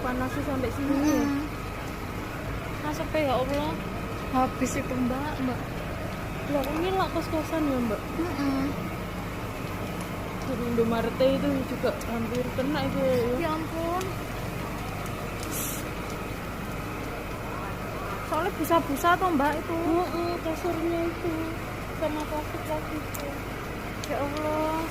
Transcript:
panasnya sampai sini ya. Masuk ya Allah. Habis itu mbak. Lah ini lah kos-kosan ya mbak. Di Indomaret itu juga hampir kena itu ya. Ya ampun. Soalnya busa-busa toh mbak itu. Kasurnya itu sama plastik itu. Ya Allah.